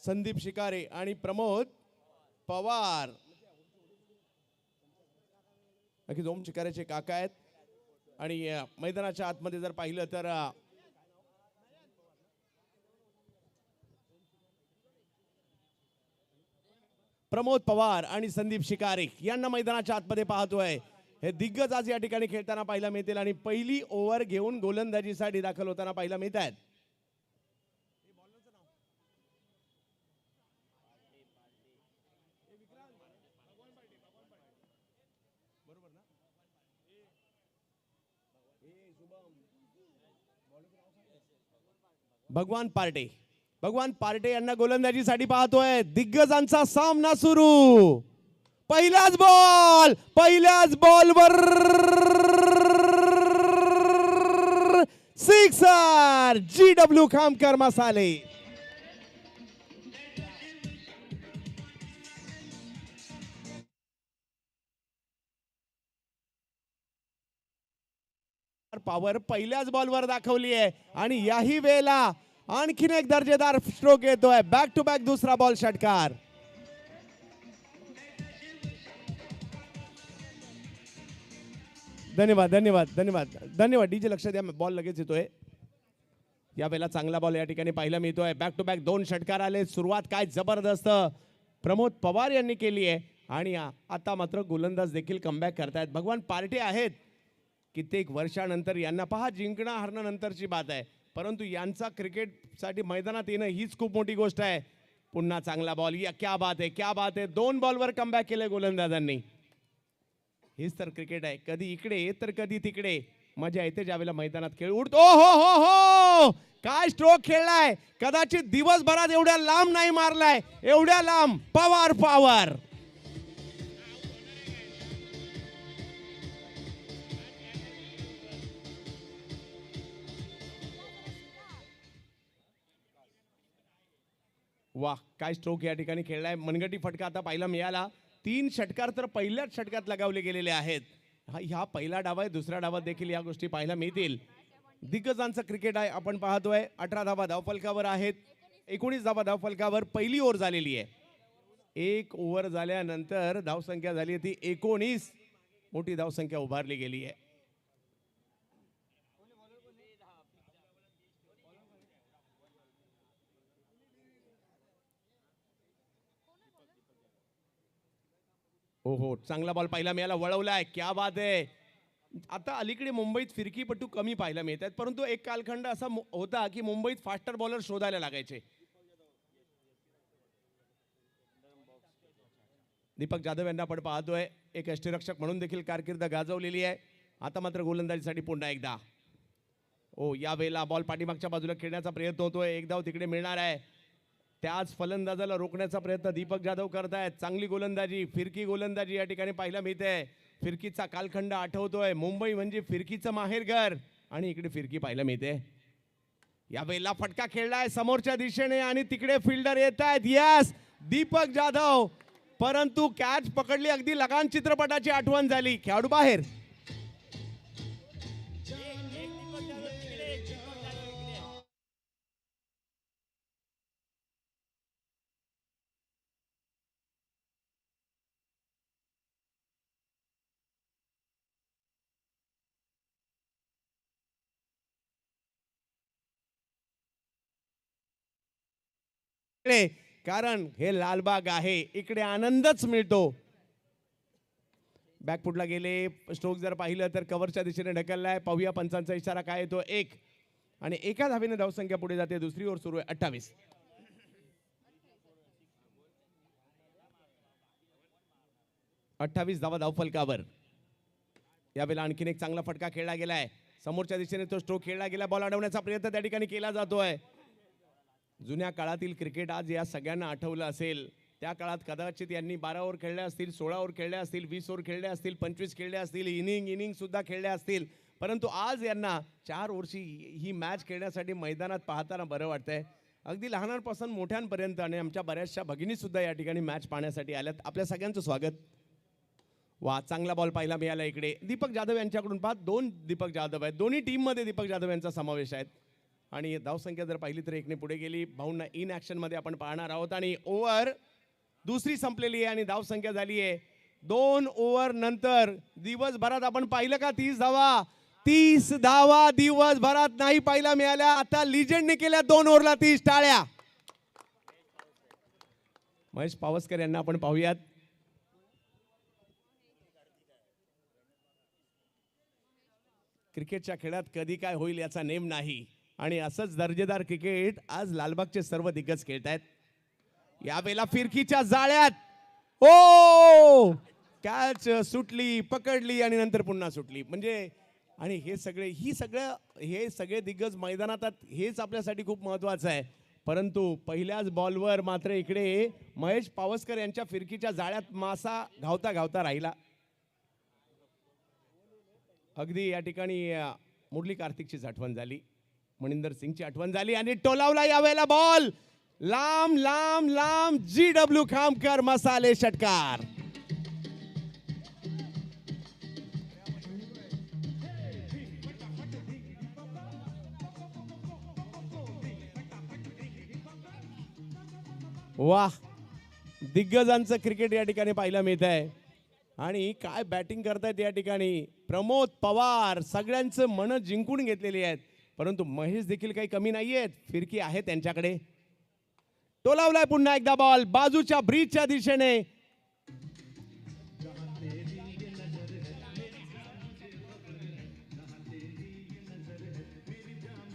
संदीप शिकारे आणि प्रमोद पवार. नक्कीच ओम शिकारेचे काका आहेत. आणि मैदानाच्या आतमध्ये जर पाहिलं तर प्रमोद पवार आणि संदीप शिकारे यांना मैदानाच्या आतमध्ये पाहतोय. हे दिग्गज आज या ठिकाणी खेळताना पाहायला मिळतील आणि पहिली ओव्हर घेऊन गोलंदाजीसाठी दाखल होताना पाहायला मिळत आहेत. भगवान पार्टे यांना गोलंदाजीसाठी पाहतोय. दिग्गजांचा सामना सुरू. पहिल्याच बॉलवर सिक्सर. GW खामकर मसाले. पॉवर पहिल्याच बॉलवर दाखवली आहे आणि याही वेळेला आणखीन एक दर्जेदार स्ट्रोक येतोय. बॅक टू बॅक दुसरा बॉल षटकार. धन्यवाद डीजे. लक्ष द्या, बॉल लगेच येतोय. यावेळेला चांगला बॉल या ठिकाणी पाहायला मिळतोय. बॅक टू बॅक 2 षटकार आले. सुरुवात काय जबरदस्त प्रमोद पवार यांनी केली आहे आणि आता मात्र गोलंदाज देखील कमबॅक करतायत. भगवान पार्टे आहेत. कित्येक वर्षानंतर यांना पहा, जिंकणं हरणं नंतरची बात आहे, परंतु यांचा क्रिकेटसाठी मैदानात येणं हीच खूप मोठी गोष्ट आहे. पुन्हा चांगला बॉल. या क्या बात आहे. 2 बॉलवर कमबॅक केले गोलंदाजांनी. हेच तर क्रिकेट आहे. कधी इकडे तर कधी तिकडे. मजा येते ज्यावेळेला मैदानात खेळ उडतो. हो काय स्ट्रोक खेळलाय. कदाचित दिवसभरात एवढ्या लांब नाही मारलाय. एवढ्या लांब. पवार. वाह, काय स्ट्रोक या ठिकाणी खेळलाय. मनगटी फटका आता पाहायला मिळाला. 3 षटकार तर पहिल्याच षटकात लगावले गेलेले आहेत. हा पहिला डाव आहे. दुसऱ्या डावात देखील या गोष्टी पाहायला मिळतील. दिग्गजांचं क्रिकेट आहे. आपण पाहतोय 18 धावा धावफलकावर आहेत. 19 धावा धावफलकावर पहिली ओव्हर झालेली आहे. 1 ओव्हर झाल्यानंतर धावसंख्या झाली ती 19. मोठी धावसंख्या उभारली गेली आहे. हो चांगला बॉल पाहायला मिळाला. वळवलाय. क्या बात आहे. आता अलीकडे मुंबईत फिरकीपटू कमी पाहायला मिळत आहेत, परंतु एक कालखंड असा होता की मुंबईत फास्टर बॉलर शोधायला लागायचे. दीपक जाधव यांना आपण पाहतोय. एक यष्टीरक्षक म्हणून देखील कारकीर्द गाजवलेली आहे. आता मात्र गोलंदाजीसाठी पुन्हा एकदा. यावेळेला बॉल पाठीमागच्या बाजूला खेळण्याचा प्रयत्न होतोय. एक धाव तिकडे मिळणार आहे. त्याच फलंदाजाला रोखण्याचा प्रयत्न दीपक जाधव करतायत. चांगली गोलंदाजी, फिरकी गोलंदाजी या ठिकाणी पाहायला मिळते. फिरकीचा कालखंड आठवतोय. मुंबई म्हणजे फिरकीचं माहेरघर आणि इकडे फिरकी पाहायला मिळते. यावेळेला फटका खेळलाय समोरच्या दिशेने आणि तिकडे फिल्डर येत आहेत. यस, दीपक जाधव. परंतु कॅच पकडली. अगदी लगान चित्रपटाची आठवण झाली. खेळाडू बाहेर. कारण हे लालबाग आहे. इकडे आनंदच मिळतो. बॅकफुटला गेले. स्ट्रोक जर पाहिलं तर कव्हरच्या दिशेने ढकललाय. पाहूया पंचांचा इशारा काय येतो. 1 आणि एका धावेने धावसंख्या पुढे जाते. दुसरी ओव्हर सुरू आहे. 28 धावा धावफलकावर. यावेळेला आणखीन एक चांगला फटका खेळला गेलाय. समोरच्या दिशेने तो स्ट्रोक खेळला गेला. बॉल अडवण्याचा प्रयत्न त्या ठिकाणी केला जातोय. जुन्या काळातील क्रिकेट आज या सगळ्यांना आठवलं असेल. त्या काळात कदाचित यांनी 12 ओव्हर खेळल्या असतील, 16 ओव्हर खेळल्या असतील, 20 ओव्हर खेळल्या असतील, 25 खेळल्या असतील, इनिंग सुद्धा खेळल्या असतील, परंतु आज यांना 4 ओव्हरची ही मॅच खेळण्यासाठी मैदानात पाहताना बरं वाटतंय. अगदी लहानांपासून मोठ्यांपर्यंत आणि आमच्या बऱ्याचशा भगिनी सुद्धा या ठिकाणी मॅच पाहण्यासाठी आल्यात. आपल्या सगळ्यांचं स्वागत. वा, चांगला बॉल पाहायला मिळाला. इकडे दीपक जाधव यांच्याकडून 2 दीपक जाधव आहेत. दोन्ही टीममध्ये दीपक जाधव यांचा समावेश आहे. आणि धावसंख्या जर पाहिली तर एकने पुढे गेली. भाऊंना इन ॲक्शन मध्ये आपण पाहणार आहोत आणि ओव्हर दुसरी संपलेली आहे आणि धावसंख्या झाली आहे 2 ओव्हर नंतर. दिवसभरात आपण पाहिलं का 30 धावा, 30 धावा दिवसभरात नाही पाहायला मिळाल्या. आता लिजेंडने केल्या 2 ओव्हरला 30 टाळ्या. महेश पावसकर यांना आपण पाहूयात. क्रिकेटच्या खेळात कधी काय होईल याचा नेम नाही आणि असंच दर्जेदार क्रिकेट आज लालबागचे सर्व दिग्गज खेळत आहेत. यावेळेला फिरकीच्या जाळ्यात ओ कॅच सुटली, पकडली आणि नंतर पुन्हा सुटली. म्हणजे आणि हे सगळे दिग्गज मैदानात हेच आपल्यासाठी खूप महत्वाचं आहे. परंतु पहिल्याच बॉलवर मात्र इकडे महेश पावसकर यांच्या फिरकीच्या जाळ्यात मासा घावता घावता राहिला. अगदी या ठिकाणी मुरली कार्तिकचीच आठवण झाली, मनिंदर सिंगची आठवण झाली आणि टोलावला यावेळेला बॉल लांब लांब लांब. GW खामकर मसाले षटकार. वाह, दिग्गजांचं क्रिकेट या ठिकाणी पाहायला मिळत आहे आणि काय बॅटिंग करतायत या ठिकाणी. प्रमोद पवार सगळ्यांचं मन जिंकून घेतलेली आहेत, परंतु महेश देखील काही कमी नाहीयेत. फिरकी आहे त्यांच्याकडे. टोलावलाय पुन्हा एकदा बॉल बाजूच्या ब्रिजच्या दिशेने.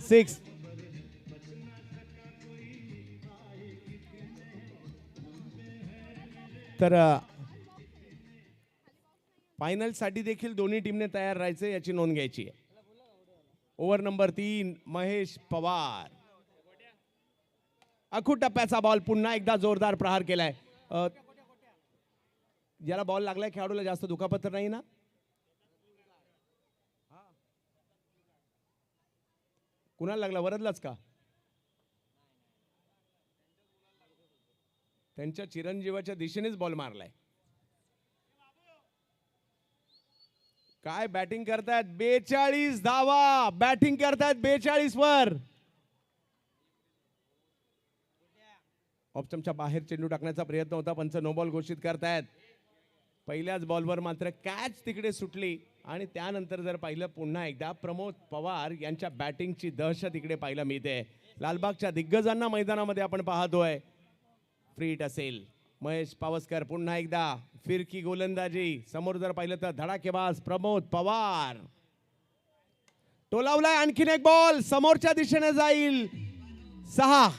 सिक्स. तर फायनल साठी देखील दोन्ही टीमने तयार राहायचे याची नोंद घ्यायची आहे. Over number 3 Mahesh Pawar. अखू टप्प्याचा बॉल पुन्हा एकदा जोरदार प्रहार केलाय. ज्याला बॉल लागलाय खेळाडूला जास्त दुखापत नाही ना. कुणाला लागला, वरदलाच का? त्यांच्या चिरंजीवाच्या दिशेनेच बॉल मारलाय. काय बॅटिंग करतायत. 42 धावा बॅटिंग करतायत 42 वर. ऑप्शनच्या बाहेर चेंडू टाकण्याचा प्रयत्न होता, पंच नो बॉल घोषित करतायत. पहिल्याच बॉलवर मात्र कॅच तिकडे सुटली आणि त्यानंतर जर पाहिलं पुन्हा एकदा प्रमोद पवार यांच्या बॅटिंगची दहशत इकडे पाहायला मिळते. लालबागच्या दिग्गजांना मैदानामध्ये आपण पाहतोय. फ्री हिट असेल. महेश पावसकर पुन्हा एकदा फिरकी गोलंदाजी. समोर जर पाहिलं तर धडाकेबाज प्रमोद पवार. टोलावलाय आणखीन एक बॉल समोरच्या दिशेने जाईल. 6.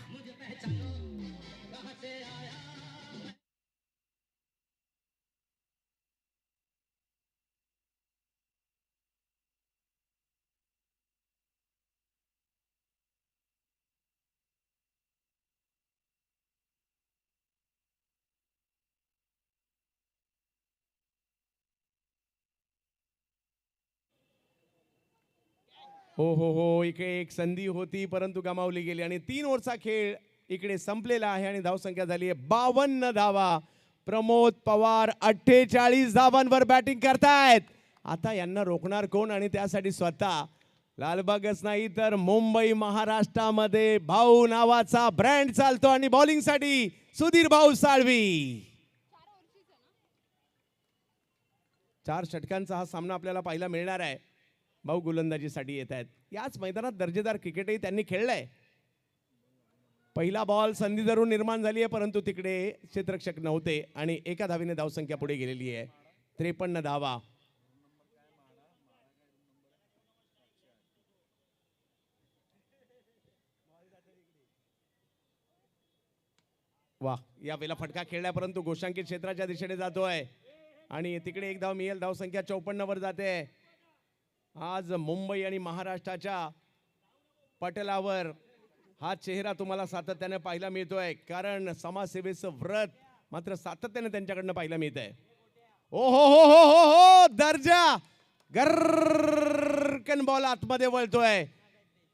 हो, इकडे एक संधी होती परंतु गमावली गेली आणि 3 ओव्हरचा खेळ इकडे संपलेला आहे आणि धावसंख्या झाली आहे 52 धावा. प्रमोद पवार 48 धावांवर बॅटिंग करतायत. आता यांना रोखणार कोण आणि त्यासाठी स्वतः लालबागच नाही तर मुंबई महाराष्ट्रामध्ये भाऊ नावाचा ब्रँड चालतो आणि बॉलिंग साठी सुधीर भाऊ साळवी. 4 षटकांचा हा सामना आपल्याला पाहायला मिळणार आहे. भाऊ गोलंदाजीसाठी येत आहेत. याच मैदानात दर्जेदार क्रिकेटही त्यांनी खेळलंय. पहिला बॉल संधी धरून निर्माण झाली आहे परंतु तिकडे क्षेत्ररक्षक नव्हते आणि एका धावेने धावसंख्या पुढे गेलेली आहे 53 धावा. वाह, या वेळेला फटका खेळला परंतु गोशांकित क्षेत्राच्या दिशेने जातोय आणि तिकडे एक धाव मिळेल. धावसंख्या 54 वर जाते. आज मुंबई आणि महाराष्ट्राच्या पटलावर हा चेहरा तुम्हाला सातत्याने पाहायला मिळतोय कारण समाजसेवेचं व्रत मात्र सातत्याने त्यांच्याकडनं पाहायला मिळत आहे. ओ हो दर्जा गरकन बॉल आतमध्ये वळतोय.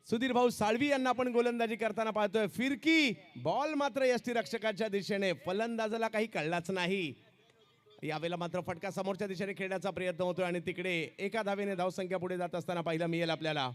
सुधीर भाऊ साळवी यांना आपण गोलंदाजी करताना पाहतोय. फिरकी बॉल मात्र यष्टीरक्षकाच्या दिशेने. फलंदाजाला काही कळलाच नाही. यावेळेला मात्र फटका समोरच्या दिशेने खेळण्याचा प्रयत्न होतोय आणि तिकडे एका धावेने धावसंख्या पुढे जात असताना पाहायला मिळेल आपल्याला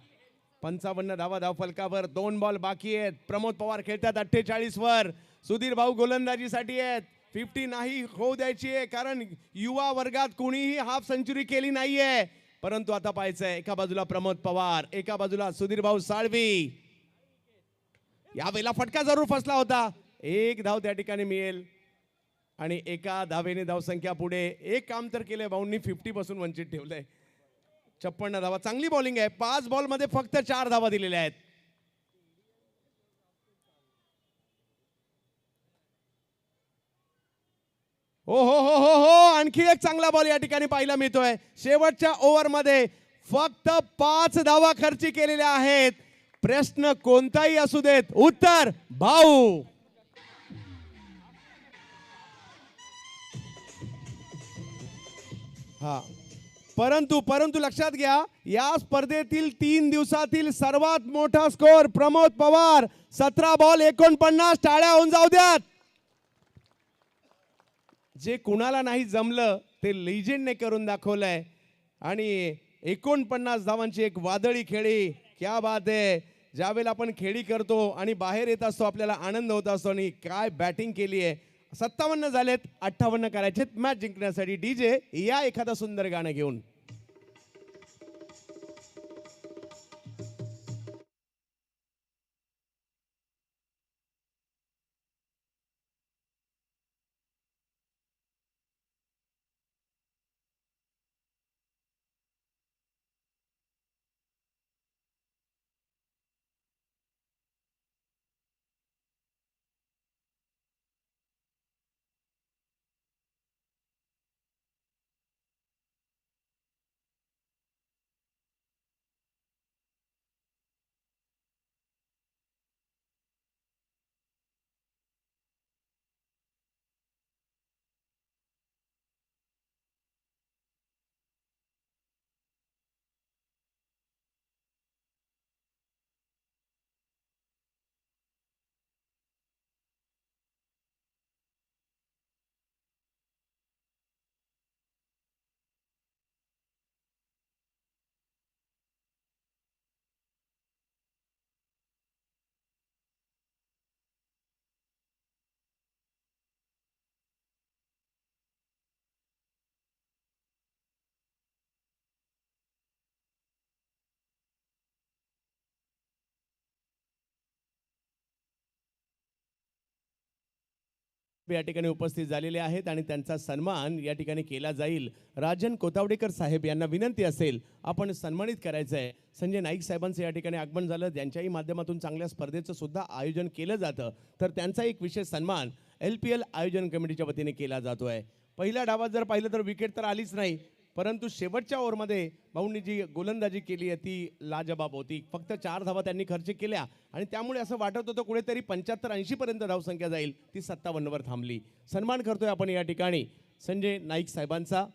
55 धावा धावफलकावर 2 बॉल बाकी आहेत. प्रमोद पवार खेळतात 48 वर. सुधीर भाऊ गोलंदाजीसाठी आहेत. 50 नाही होऊ द्यायची आहे, कारण युवा वर्गात कोणीही हाफ सेंचुरी केली नाहीये. परंतु आता पाहायचंय, एका बाजूला प्रमोद पवार, एका बाजूला सुधीर भाऊ साळवी. यावेळेला फटका जरूर फसला होता. 1 धाव त्या ठिकाणी मिळेल आणि एका धावेने धावसंख्या पुढे. एक काम तर केलंय भाऊंनी, 50 पासून वंचित ठेवलंय. 56 धावा. चांगली बॉलिंग आहे. 5 बॉल मध्ये फक्त 4 धावा दिलेल्या आहेत. हो हो हो हो हो, आणखी एक चांगला बॉल या ठिकाणी पाहायला मिळतोय. शेवटच्या ओव्हर मध्ये फक्त 5 धावा खर्ची केलेल्या आहेत. प्रश्न कोणताही असू देत, उत्तर भाऊ. हा, परंतु लक्षात घ्या, या स्पर्धेतील 3 दिवसातील सर्वात मोठा स्कोर प्रमोद पवार. 17 बॉल 49. टाळ्या होऊन जाऊ द्यात. जे कुणाला नाही जमलं ते लिजेंडने करून दाखवलंय आणि 49 धावांची एक वादळी खेळी. क्या बात आहे. ज्यावेळेला आपण खेळी करतो आणि बाहेर येत असतो आपल्याला आनंद होत असतो. आणि काय बॅटिंग केली आहे. 57 झालेत, 58 करायचेत मॅच जिंकण्यासाठी. डीजे या एखादा सुंदर गाणं घेऊन. या ठिकाणी उपस्थित झालेले आहेत आणि त्यांचा सन्मान या ठिकाणी केला जाईल. राजन कोतावडेकर साहेब यांना विनंती असेल आपण सन्मानित करायचं आहे. संजय नाईक साहेबांचं या ठिकाणी आगमन झालं. त्यांच्याही माध्यमातून चांगल्या स्पर्धेचं सुद्धा आयोजन केलं जातं, तर त्यांचा एक विशेष सन्मान LPL आयोजन कमिटीच्या वतीने केला जातोय. पहिल्या डावात जर पाहिलं तर विकेट तर आलीच नाही, परंतु शेवटच्या ओव्हरमध्ये भाऊंनी जी गोलंदाजी केली आहे ती लाजबाब होती. फक्त 4 धावा त्यांनी खर्च केल्या आणि त्यामुळे असं वाटत होतं कुठेतरी 75-80 पर्यंत धावसंख्या जाईल, ती 57 वर थांबली. सन्मान करतोय आपण या ठिकाणी संजय नाईक साहेबांचा.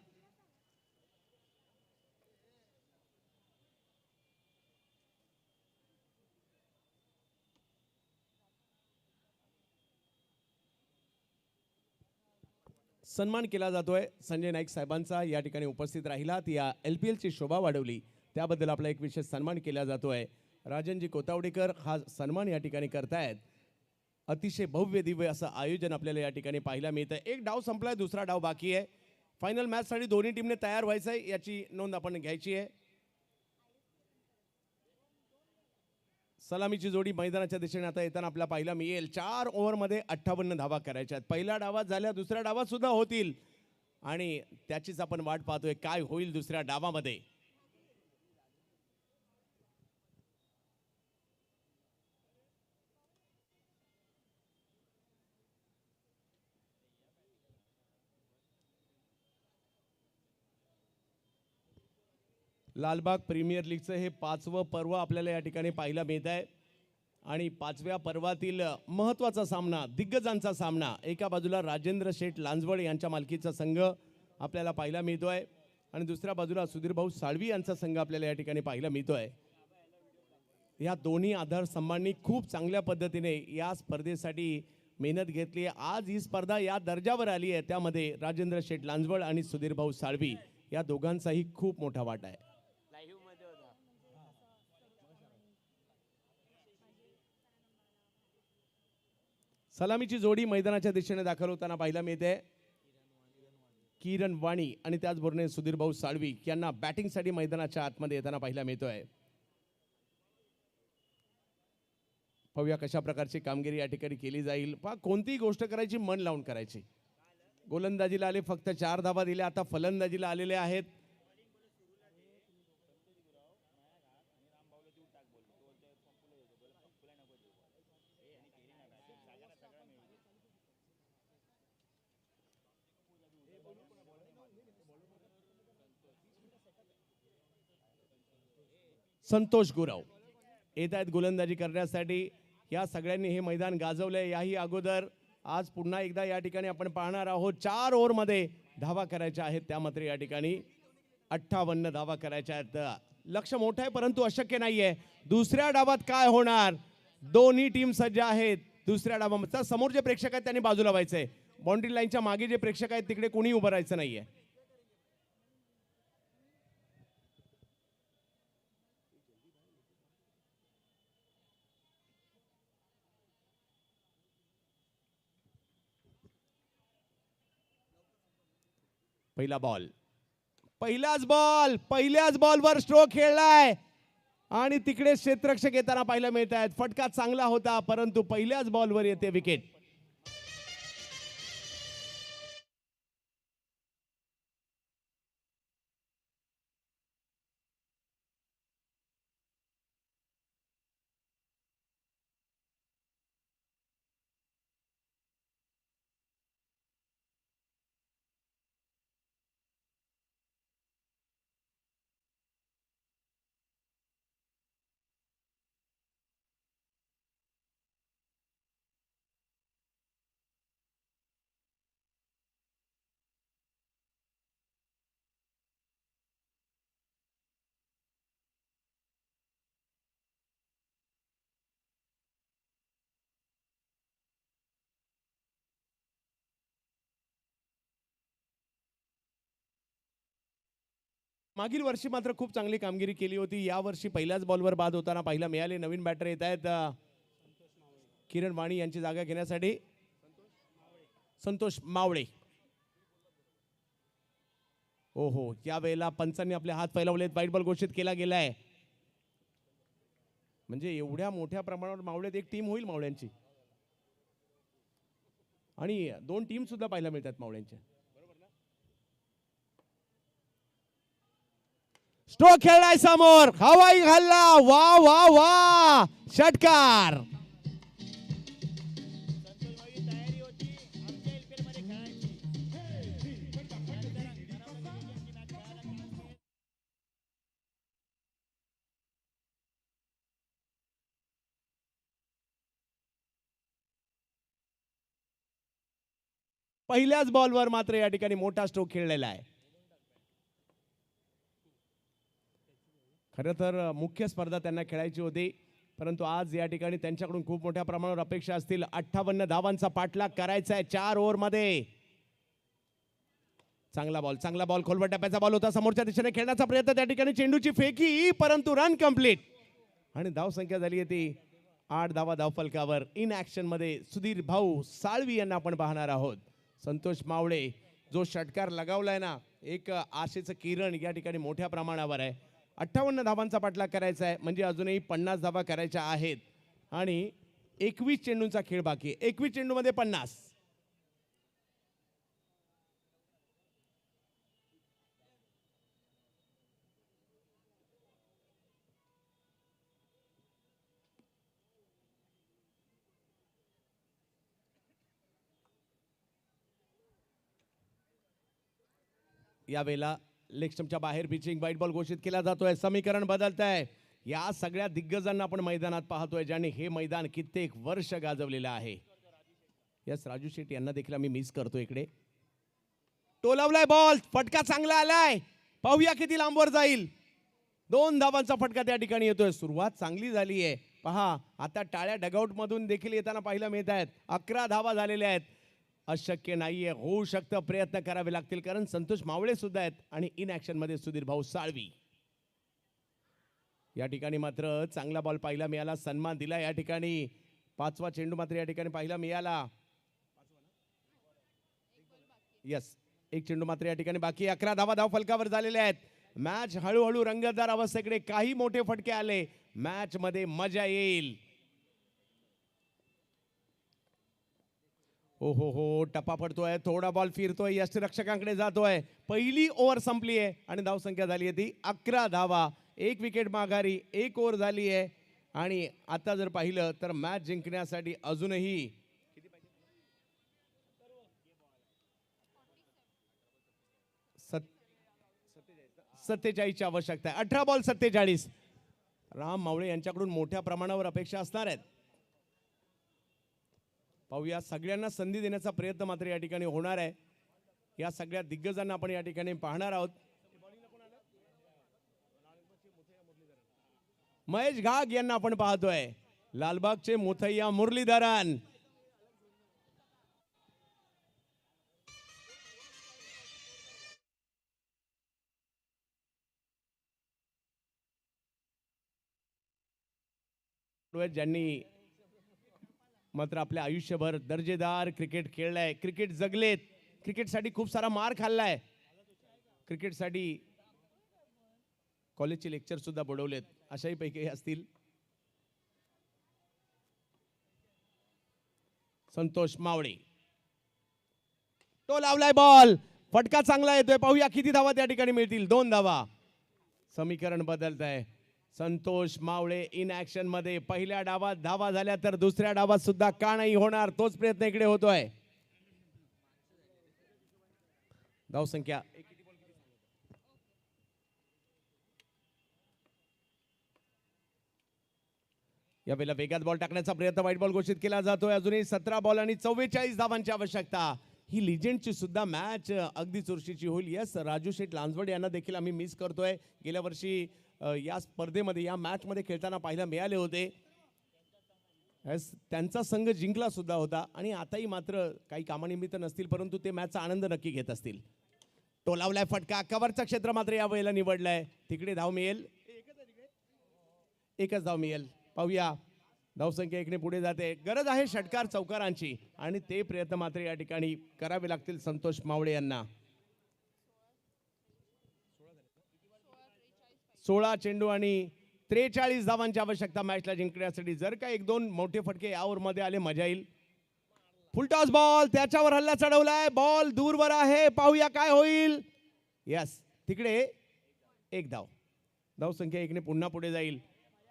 सन्मान केला जातोय संजय नाईक साहेबांचा. या ठिकाणी उपस्थित राहिलात, या LPL ची शोभा वाढवली त्याबद्दल आपला एक विशेष सन्मान केला जातोय. राजनजी कोतावडेकर हा सन्मान या ठिकाणी करतायत. अतिशय भव्य दिव्य असं आयोजन आपल्याला या ठिकाणी पाहायला मिळतं. एक डाव संपलाय, दुसरा डाव बाकी आहे. फायनल मॅच साठी दोन्ही टीमने तयार व्हायचंय, याची नोंद आपण घ्यायची आहे. सलामीची जोडी मैदानाच्या दिशेने आता येताना आपल्याला पाहायला मिळेल. 4 ओव्हरमध्ये 58 धावा करायच्या आहेत. पहिल्या डावात झाल्या, दुसऱ्या डावात सुद्धा होतील आणि त्याचीच आपण वाट पाहतोय काय होईल दुसऱ्या डावामध्ये. लालबाग प्रीमियर लीगचं हे 5वं पर्व आपल्याला या ठिकाणी पाहायला मिळत आहे आणि 5व्या पर्वातील महत्त्वाचा सामना, दिग्गजांचा सामना. एका बाजूला राजेंद्र शेठ लांजवड यांच्या मालकीचा संघ आपल्याला पाहायला मिळतोय आणि दुसऱ्या बाजूला सुधीर भाऊ साळवी यांचा संघ आपल्याला या ठिकाणी पाहायला मिळतोय. या दोन्ही आधारस्तंभांनी खूप चांगल्या पद्धतीने या स्पर्धेसाठी मेहनत घेतली आहे. आज ही स्पर्धा या दर्जावर आली आहे, त्यामध्ये राजेंद्र शेठ लांजवड आणि सुधीर भाऊ साळवी या दोघांचाही खूप मोठा वाटा आहे. सलामीची जोडी मैदानाच्या दिशेने दाखल होताना पाहायला मिळते. किरण वाणी आणि त्याचबरोबर सुधीर भाऊ साळवी यांना बॅटिंगसाठी मैदानाच्या आतमध्ये येताना पाहायला मिळतोय. पाहूया कशा प्रकारची कामगिरी या ठिकाणी केली जाईल. पहा कोणतीही गोष्ट करायची मन लावून करायची. गोलंदाजीला आले फक्त 4 धावा दिल्या. आता फलंदाजीला आलेले आहेत संतोष गुरव. येत आहेत गोलंदाजी करण्यासाठी. या सगळ्यांनी हे मैदान गाजवलंय. याही अगोदर आज पुन्हा एकदा या ठिकाणी आपण पाहणार आहोत. 4 ओव्हरमध्ये धावा करायच्या आहेत. त्या मात्र या ठिकाणी 58 धावा करायच्या आहेत. लक्ष मोठं आहे परंतु अशक्य नाहीये. दुसऱ्या डावात काय होणार. दोन्ही टीम सज्ज आहेत. दुसऱ्या डावामध्ये समोर जे प्रेक्षक आहेत त्यांनी बाजूला व्हायचंय. बाउंड्री लाईनच्या मागे जे प्रेक्षक आहेत तिकडे कोणी उभं राहायचं नाहीये. पहिल्याच बॉलवर स्ट्रोक खेळलाय आणि तिकडे क्षेत्ररक्षक येताना पाहायला मिळत आहेत. फटका चांगला होता परंतु पहिल्याच बॉलवर येते विकेट. मागील वर्षी मात्र खूप चांगली कामगिरी केली होती. या वर्षी पहिल्याच बॉलवर बाद होताना पाहायला मिळाले. नवीन बॅटर येत आहेत किरण वाणी यांची जागा घेण्यासाठी संतोष मावळे. ओहो यावेळेला पंचांनी आपले हात फैलावलेत. वाईट बॉल घोषित केला गेलाय. म्हणजे एवढ्या मोठ्या प्रमाणावर मावळेत एक टीम होईल मावळ्यांची आणि 2 टीम सुद्धा पाहायला मिळतात मावळ्यांच्या. स्ट्रोक खेळलाय समोर. हवाई घालला. वा वा वा षटकार. पहिल्याच बॉलवर मात्र या ठिकाणी मोठा स्ट्रोक खेळलेला आहे. खरं तर मुख्य स्पर्धा त्यांना खेळायची होती परंतु आज या ठिकाणी त्यांच्याकडून खूप मोठ्या प्रमाणावर अपेक्षा असतील. 58 धावांचा पाठलाग करायचा आहे 4 ओव्हरमध्ये. चांगला बॉल खोलवर टप्प्याचा बॉल होता. समोरच्या दिशेने खेळण्याचा प्रयत्न. त्या ठिकाणी चेंडूची फेकी परंतु रन कंप्लीट आणि धाव संख्या झाली आहे ती 8 धावा धावफलकावर. इन ऍक्शन मध्ये सुधीर भाऊ साळवी यांना आपण पाहणार आहोत. संतोष मावळे जो षटकार लगावलाय ना, एक आशेचं किरण या ठिकाणी मोठ्या प्रमाणावर आहे. 58 धावांचा पाठलाग करायचा आहे म्हणजे अजूनही 50 धावा करायच्या आहेत आणि 21 चेंडूंचा खेळ बाकी आहे. 21 चेंडूमध्ये 50. यावेळेला लेग स्टंपच्या बाहेर पिचिंग. वाईट बॉल घोषित केला जातोय. समीकरण बदलत आहे. या सगळ्या दिग्गजांना आपण मैदानात पाहतोय ज्यांनी हे मैदान कित्येक वर्ष गाजवलेलं आहे. यस राजू शेट्टी यांना देखील मी मिस करतो. इकडे टोलावलाय बॉल. फटका चांगला आलाय. पाहूया किती लांबवर जाईल. 2 धावांचा फटका त्या ठिकाणी येतोय. सुरुवात चांगली झाली आहे. पहा आता टाळ्या डगआउट मधून देखील येताना पाहायला मिळत आहेत. 11 धावा झालेल्या आहेत. अशक्य नाहीये. होऊ शकतं. प्रयत्न करावे लागतील कारण संतोष मावळे सुद्धा आहेत आणि इन ऍक्शन मध्ये सुधीर भाऊ साळवी. या ठिकाणी मात्र चांगला बॉल पाहायला मिळाला. सन्मान दिला या ठिकाणी 5वा चेंडू मात्र या ठिकाणी पाहायला मिळाला. यस, एक चेंडू मात्र या ठिकाणी बाकी. 11 धावा धाव फलकावर झालेल्या आहेत. मॅच हळूहळू रंगतदार अवस्थेकडे. काही मोठे फटके आले, मॅच मध्ये मजा येईल. ओ हो, टप्पा पडतोय, थोडा बॉल फिरतोय, यष्टिरक्षकांकडे जातोय. पहिली ओव्हर संपली आहे आणि धावसंख्या झाली आहे ती 11 धावा. एक विकेट माघारी, एक ओव्हर झाली आहे. आणि आता जर पाहिलं तर मॅच जिंकण्यासाठी अजूनही 47ची आवश्यकता आहे. 18 बॉल 47. राम मावळे यांच्याकडून मोठ्या प्रमाणावर अपेक्षा असणार आहेत. पाहूया, सगळ्यांना संधी देण्याचा प्रयत्न मात्र या ठिकाणी होणार आहे. या सगळ्या दिग्गजांना आपण या ठिकाणी पाहणार आहोत. महेश घाग यांना आपण पाहतोय. लालबागचे मुथय्या मुरलीधरन. ज्यांनी मात्र आपल्या आयुष्यभर दर्जेदार क्रिकेट खेळलाय, क्रिकेट जगलेत, क्रिकेटसाठी खूप सारा मार खाल्लाय, क्रिकेटसाठी कॉलेजचे लेक्चर सुद्धा बुडवलेत, अशाही पैकी असतील. संतोष मावळे. तो लावलाय बॉल, फटका चांगला येतोय. पाहूया किती धावा त्या ठिकाणी मिळतील. 2 धावा. समीकरण बदलत आहे. संतोष मावळे इन ऍक्शन मध्ये. पहिल्या डावात धावा झाल्या तर दुसऱ्या डावात सुद्धा का नाही होणार, तोच प्रयत्न इकडे होतोय. धावसंख्या यावेळेला वेगात बॉल टाकण्याचा प्रयत्न, व्हाईट बॉल घोषित केला जातोय. अजूनही 17 बॉल आणि 44 धावांची आवश्यकता. ही लिजेंडची सुद्धा मॅच अगदी चुरशीची होईल. यस, राजू शेठ लांजवड यांना देखील आम्ही मिस करतोय. गेल्या वर्षी या स्पर्धेमध्ये, या मॅच मध्ये खेळताना पाहायला मिळाले होते. त्यांचा संघ जिंकला सुद्धा होता आणि आताही मात्र काही कामानिमित्त नसतील, परंतु ते मॅचचा आनंद नक्की घेत असतील. टोलावलाय फटका, कव्हरचं क्षेत्र मात्र या वेळेला निवडलंय. तिकडे धाव मिळेल, एकच धाव मिळेल. पाहूया, धावसंख्या 1ने पुढे जाते. गरज आहे षटकार चौकारांची आणि ते प्रयत्न मात्र या ठिकाणी करावे लागतील संतोष मावळे यांना. 16 चेंडू आणि 43 धावांची आवश्यकता मॅचला जिंकण्यासाठी. जर का 1-2 मोठे फटके या ओव्हरमध्ये आले, मजा येईल. फुलटॉस बॉल, त्याच्यावर हल्ला चढवलाय, बॉल दूरवर आहे. पाहूया काय होईल. यस, तिकडे एक धाव. धावसंख्या 1ने पुन्हा पुढे जाईल.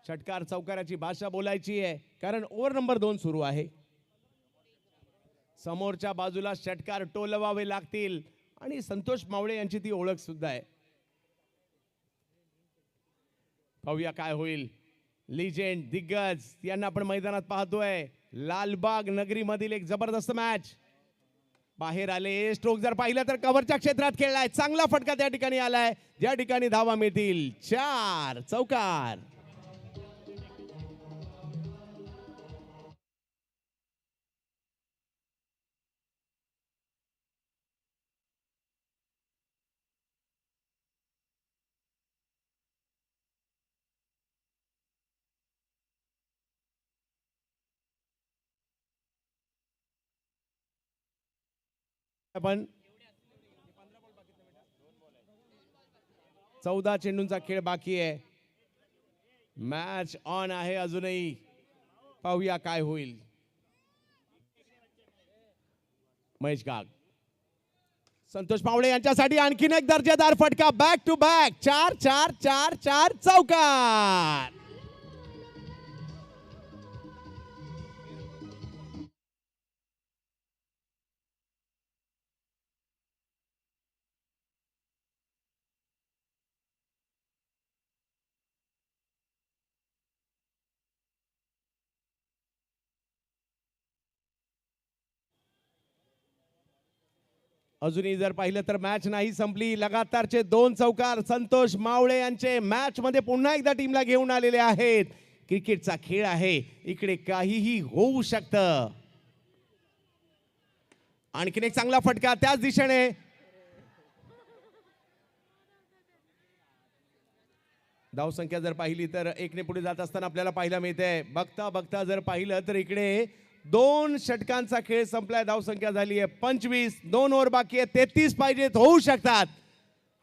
षटकार चौकाराची भाषा बोलायची आहे, कारण ओव्हर नंबर 2 सुरू आहे. समोरच्या बाजूला षटकार टोलवावे लागतील आणि संतोष मावळे यांची ती ओळख सुद्धा आहे. पाहूया काय होईल. लिजेंड, दिग्गज यांना आपण मैदानात पाहतोय. लालबाग नगरी मधील एक जबरदस्त मॅच बाहेर आले. स्ट्रोक जर पाहिलं तर कव्हरच्या क्षेत्रात खेळलाय. चांगला फटका त्या ठिकाणी आलाय, ज्या ठिकाणी धावा मिळतील 4. चौकार. आपण 14 चेंडूंचा खेळ बाकी आहे. मॅच ऑन आहे अजूनही. पाहूया काय होईल. महेश गाग, संतोष मावळे यांच्यासाठी आणखीन एक दर्जेदार फटका. बॅक टू बॅक 4-4-4-4 चौकार. अजूनही जर पाहिलं तर मॅच नाही संपली. लगातारचे 2 चौकार संतोष मावळे यांचे मॅच मध्ये पुन्हा एकदा टीमला घेऊन आलेले आहेत. क्रिकेटचा खेळ आहे, इकडे काहीही होऊ शकतं. आणखीन एक चांगला फटका त्याच दिशेने. धावसंख्या जर पाहिली तर एकने पुढे जात असताना आपल्याला पाहायला मिळते. बघता बघता जर पाहिलं तर इकडे 2 षटकांचा खेळ संपलाय. धावसंख्या झाली आहे 25. 2 ओव्हर बाकी आहे. 33 पाहिजेत, होऊ शकतात.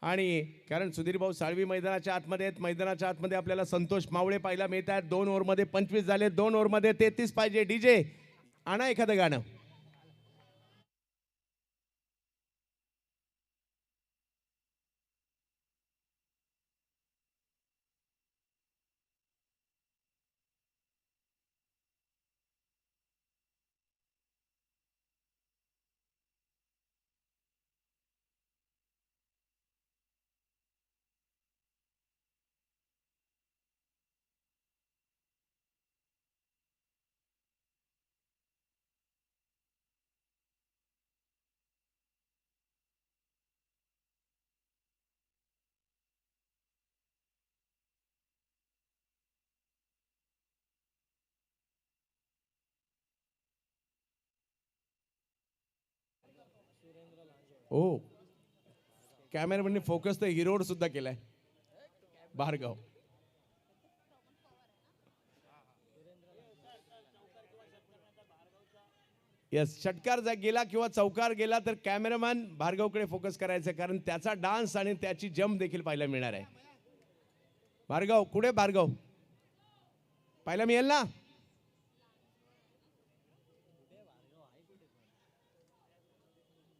आणि कारण सुधीर भाऊ साळवी मैदानाच्या आतमध्ये आहेत. मैदानाच्या आतमध्ये आपल्याला संतोष मावळे पाहायला मिळत आहेत. 2 ओव्हरमध्ये 25 झाले. 2 ओव्हरमध्ये 33 पाहिजे. डीजे आणा एखादं गाणं. ओ कॅमेरामॅनने फोकस तर हिरोड सुद्धा केलाय. भार्गव यस, षटकार गेला किंवा चौकार गेला तर कॅमेरामॅन भार्गवकडे फोकस करायचं, कारण त्याचा डान्स आणि त्याची जम्प देखील पाहायला मिळणार आहे. भार्गव कुठे? भार्गव पाहायला मिळेल ना?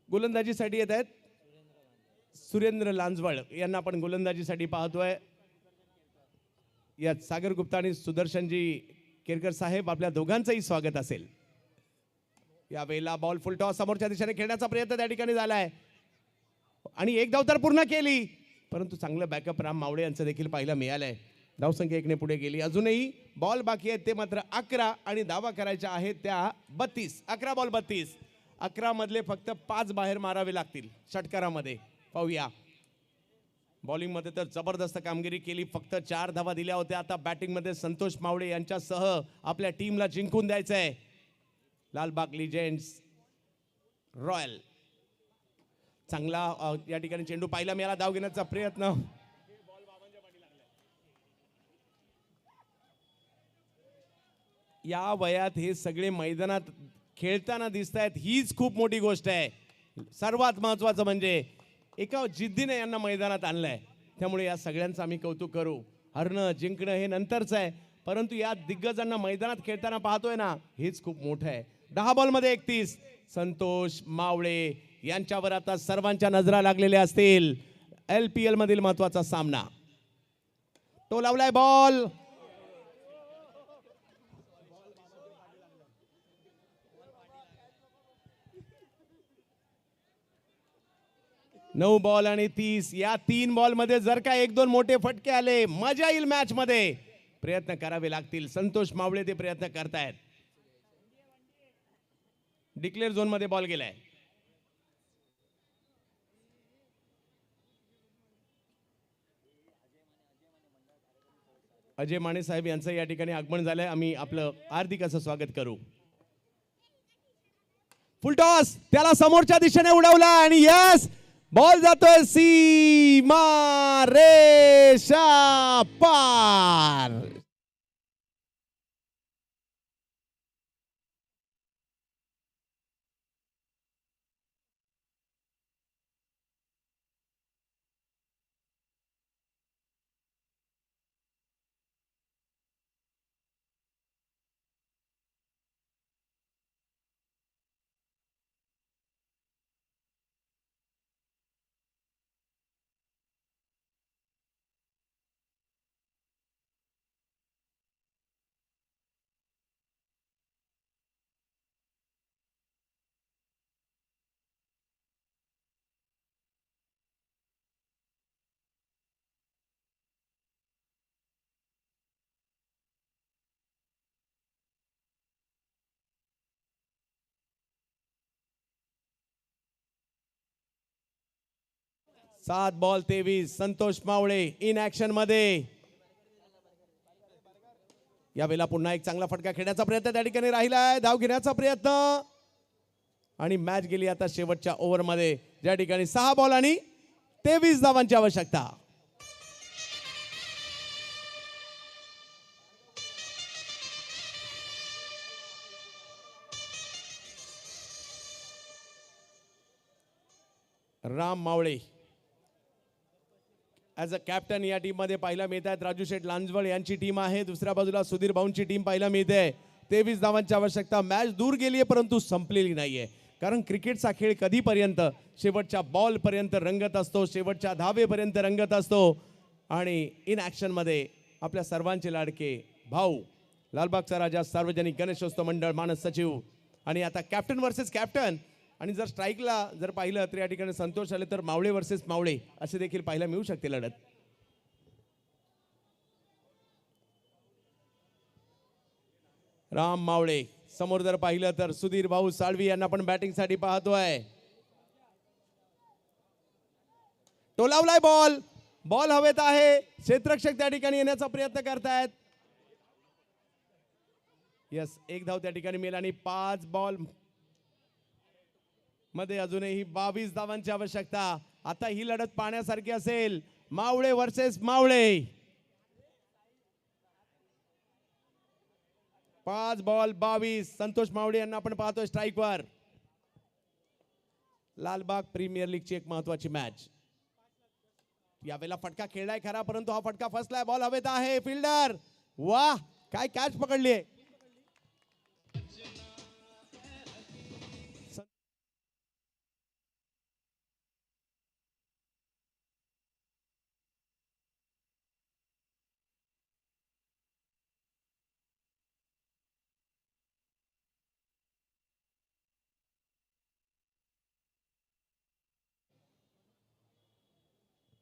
गोलंदाजीसाठी येत आहेत सुरेंद्र लांजवळ यांना आपण गोलंदाजीसाठी पाहतोय. यात सागर गुप्ता आणि सुदर्शनजी केरकर साहेब, आपल्या दोघांचंही स्वागत असेल. यावेळेला बॉल फुल टॉस समोरच्या दिशेने खेळण्याचा प्रयत्न त्या ठिकाणी झालाय आणि एक धाव तर पूर्ण केली, परंतु चांगलं बॅकअप राम मावळे यांचं देखील पाहायला मिळालंय. धावसंख्या 1 ने पुढे गेली. अजूनही बॉल बाकी आहेत ते मात्र 11 आणि धावा करायच्या आहेत त्या 32. 11 बॉल 32. 11 मधले फक्त 5 बाहेर मारावे लागतील षटकारामध्ये. पाहूया. बॉलिंग मध्ये तर जबरदस्त कामगिरी केली, फक्त 4 धावा दिल्या होत्या. आता बॅटिंग मध्ये संतोष मावळे यांच्यासह आपल्या टीमला जिंकून द्यायचंय. लालबाग लिजेंड्स रॉयल चांगला या ठिकाणी चेंडू पाहिला मिळाला. धाव घेण्याचा प्रयत्न. या वयात हे सगळे मैदानात खेळताना दिसत आहेत, हीच खूप मोठी गोष्ट आहे. सर्वात महत्वाचं म्हणजे एका जिद्दीने यांना मैदानात आणलंय, त्यामुळे या सगळ्यांचं आम्ही कौतुक करू. हरणं जिंकणं हे नंतरच आहे, परंतु या दिग्गजांना मैदानात खेळताना पाहतोय ना, हेच खूप मोठं आहे. 10 बॉलमध्ये 31. संतोष मावळे यांच्यावर आता सर्वांच्या नजरा लागलेल्या असतील. LPL मधील महत्वाचा सामना. तो लावलाय बॉल. नऊ बॉल आणि 30. या 3 बॉल मध्ये जर का 1-2 मोठे फटके आले, मजा येईल मॅच मध्ये. प्रयत्न करावे लागतील. संतोष मावळे ते प्रयत्न करतायत. डिक्लेअर झोन मध्ये बॉल गेलाय. अजय माने साहेब यांचं या ठिकाणी आगमन झालंय. आम्ही आपलं हार्दिक असं स्वागत करू. फुल टॉस, त्याला समोरच्या दिशेने उडवला आणि यस, बॉल जातोय सीमा रेषा पार. सात ball 23. Santosh Mawale in action मध्ये. यावेळेला पुन्हा एक चांगला फटका खेळण्याचा प्रयत्न त्या ठिकाणी राहिलाय. धाव घेण्याचा प्रयत्न आणि मॅच गेली आता शेवटच्या ओव्हर मध्ये, ज्या ठिकाणी 6 बॉल आणि 23 धावांची आवश्यकता. राम मावळे ॲज अ कॅप्टन या टीम मध्ये पाहायला मिळत आहेत. राजू शेठ लांजवळ यांची टीम आहे. दुसऱ्या बाजूला सुधीर भाऊंची टीम पाहायला मिळते. 23 धावांची आवश्यकता. मॅच दूर गेली आहे परंतु संपलेली नाहीये, कारण क्रिकेटचा खेळ कधीपर्यंत शेवटच्या बॉल पर्यंत रंगत असतो, शेवटच्या धावेपर्यंत रंगत असतो. आणि इन ॲक्शन मध्ये आपल्या सर्वांचे लाडके भाऊ लालबागचा राजा सार्वजनिक गणेशोत्सव मंडळ मानस सचिव आणि आता कॅप्टन वर्सेस कॅप्टन. आणि जर स्ट्राईकला जर पाहिलं तर या ठिकाणी संतोष आले तर मावळे वर्सेस मावळे असे देखील पाहायला मिळू शकते लढत. राम मावळे समोर जर पाहिलं तर सुधीर भाऊ साळवी यांना पण बॅटिंग साठी पाहतोय. टोलावलाय बॉल, बॉल हवेत आहे. क्षेत्ररक्षक त्या ठिकाणी येण्याचा प्रयत्न करतायत. यस, एक धाव त्या ठिकाणी मिळेल आणि 5 बॉल मध्ये अजूनही 22 धावांची आवश्यकता. आता ही लढत पाहण्यासारखी असेल. मावळे वर्सेस मावळे. 5 बॉल 22. संतोष मावळे यांना आपण पाहतोय स्ट्राईक वर. लालबाग प्रीमियर लीगची एक महत्वाची मॅच. यावेळेला फटका खेळलाय खरा परंतु हा फटका फसलाय. बॉल हवेत आहे. फिल्डर वाह, काय कॅच पकडली आहे.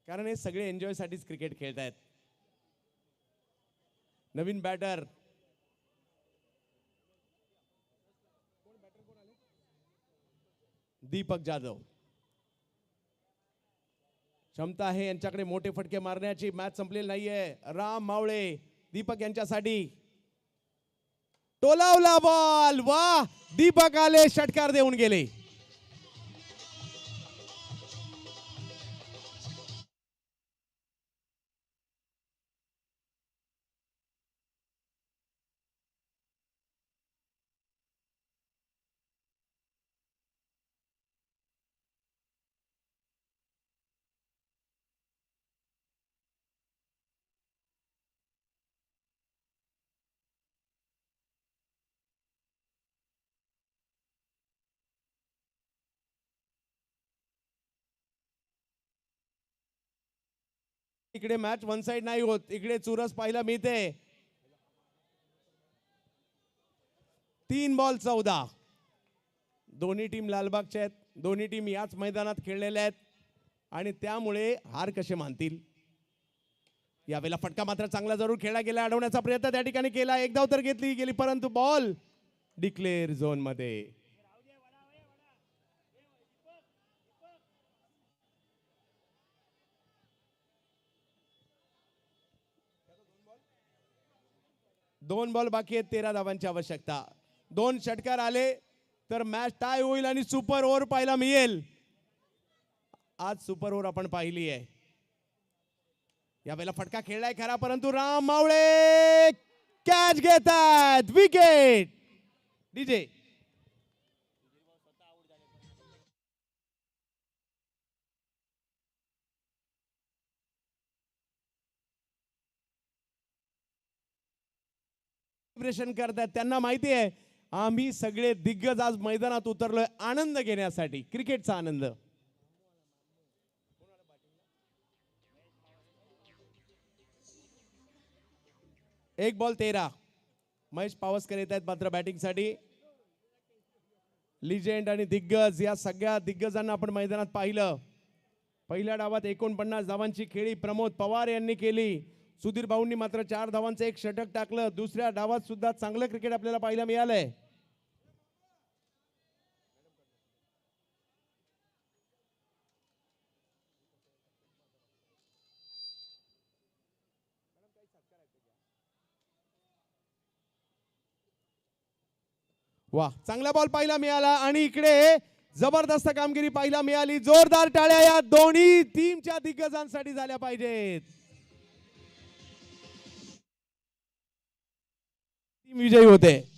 कारण हे सगळे एन्जॉय साठीच क्रिकेट खेळतायत. नवीन बॅटर दीपक जाधव. क्षमता आहे यांच्याकडे मोठे फटके मारण्याची. मॅच संपलेली नाहीये. राम मावळे दीपक यांच्यासाठी टोलावला बॉल. वाह, दीपक आले, षटकार देऊन गेले. इकडे मॅच वन साइड नाही होत. इकडे चुरस पाहायला मिळते. 3 बॉल 14. दोन्ही टीम लालबागच्या आहेत. दोन्ही टीम याच मैदानात खेळलेल्या आहेत आणि त्यामुळे हार कसे मानतील. यावेळेला फटका मात्र चांगला जरूर खेळला गेला. अडवण्याचा प्रयत्न त्या ठिकाणी केला. एक धाव तर घेतली गेली परंतु बॉल डिक्लेअर झोन मध्ये. दोन बॉल बाकी आहेत. 13 धावांची आवश्यकता. 2 षटकार आले तर मॅच टाय होईल आणि सुपर ओव्हर पाहायला मिळेल. आज सुपर ओव्हर आपण पाहिली आहे. यावेळेला फटका खेळलाय खरा परंतु राम मावळे कॅच घेतात. विकेट. डीजे करतात. त्यांना माहिती आहे आम्ही सगळे दिग्गज आज मैदानात उतरलोय आनंद घेण्यासाठी, क्रिकेटचा आनंद. एक बॉल 13. महेश पावसकर येत आहेत मात्र बॅटिंग साठी. लिजेंड आणि दिग्गज या सगळ्या दिग्गजांना आपण मैदानात पाहिलं. पहिल्या डावात 49 धावांची खेळी प्रमोद पवार यांनी केली. सुधीर भाऊंनी मात्र 4 धावांचं एक षटक टाकलं. दुसऱ्या डावात सुद्धा चांगलं क्रिकेट आपल्याला पाहायला मिळालंय. वाह, चांगला बॉल पाहायला मिळाला आणि इकडे जबरदस्त कामगिरी पाहायला मिळाली. जोरदार टाळ्या या दोन्ही टीमच्या दिग्गजांसाठी झाल्या पाहिजेत. टीम विजयी होते.